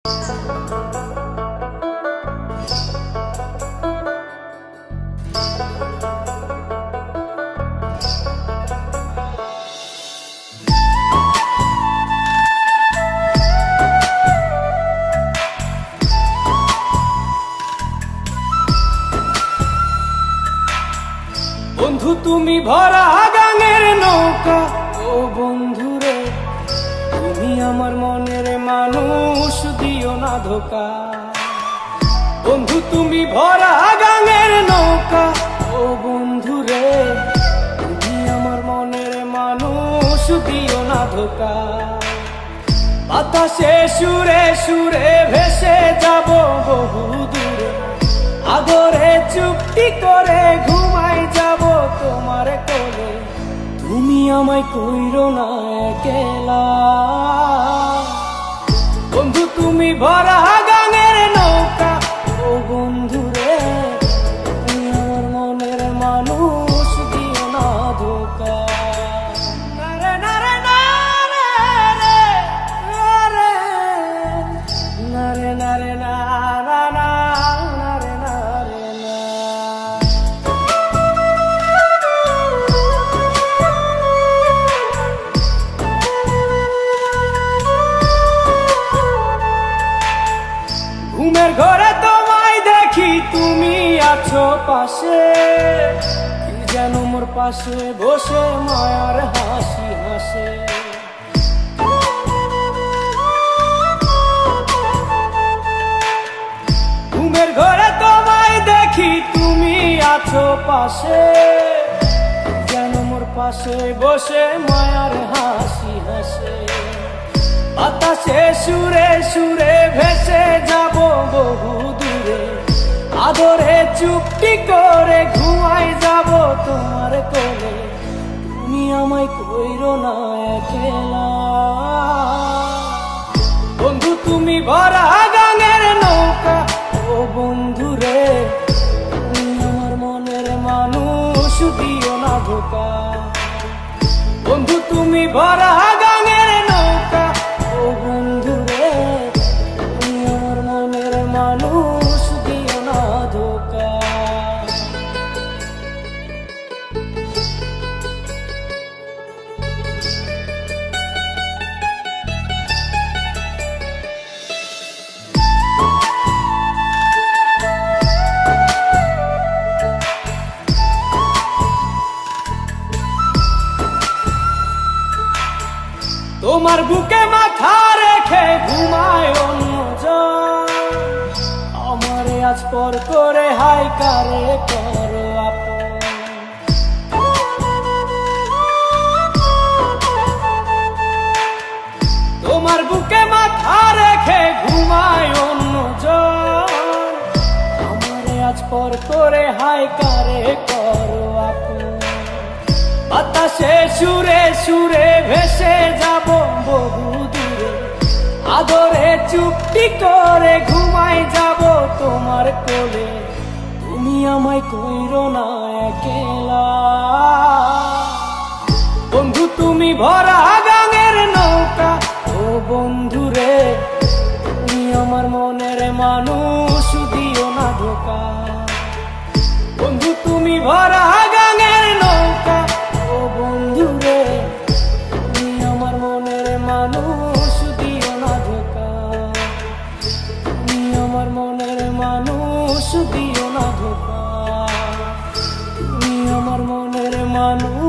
বন্ধু তুমি ভরা গাঙের নৌকা, ও বন্ধুরে তুমি আমার মনের মানুষ, দিও না ধোকা। বন্ধু তুমি ভরা গাঙের নৌকা, ও বন্ধুরে তুমি আমার মনের মানুষ, দিও না ধোকা। বাতাসে সুরে সুরে ভেসে যাব বহু দূরে, আদরে চুক্তি করে ঘুমাই যাব তোমার কোলে। তুমি আমায় কইরো না একলা, বন্ধু তুমি ভরা গাঙের নৌকা, ও বন্ধুরে তুমি আমার মনের মানুষ, দিও না ধোকা। নারে নারে নারে নারে নারে নারে না না না নারে নারে না। ঘুমের ঘরে তোমায় দেখি তুমি আছো পাশে, কি যেন মোর পাশে বসে মায়ার হাসি হাসে। ঘুমের ঘরে তোমায় দেখি তুমি আছো পাশে, যেন মোর পাশে বসে মায়ার হাসি হাসে। বাতাসে সুরে সুরে ভেসে যাব বহু দূরে, আদরে চুপটি করে ঘুমাই যাব তোমার কোলে। তুমি আমায় কইরো না একলা, বন্ধু তুমি ভরা গাঙের নৌকা, ও বন্ধুরে তুমি আমার মনের মানুষ, দিও না ধোকা। বন্ধু তুমি ভরা গাঙের নৌকা, ও বন্ধুরে তুমি আমার মনের মানুষ, দিও না ধোকা। তোমার বুকে মাথা রেখে ঘুমায় অন্যজন, আমারে আজ পর করে হাই কারে করো আপন। তোমার বুকে মাথা রেখে ঘুমায় অন্যজন, আমারে আজ পর করে হাই কারে করো আপন। বাতাসে সুরে সুরে ভেসে যাব বহু দূরে, আদরে চুপটি করে ঘুমাই যাব তোমার কোলে। তুমি আমায় কইরো না একলা, বন্ধু তুমি ভরা গাঙের নৌকা, ও বন্ধুরে তুমি আমার মনের মানুষ, দিও না ধোকা। বন্ধু তুমি ভরা গাঙের নৌকা, ও বন্ধুরে তুমি আমার মনের মানুষ, দিও না ধোকা। তুমি আমার মনের মানুষ, দিও না ধোকা। তুমি আমার মনের মানুষ।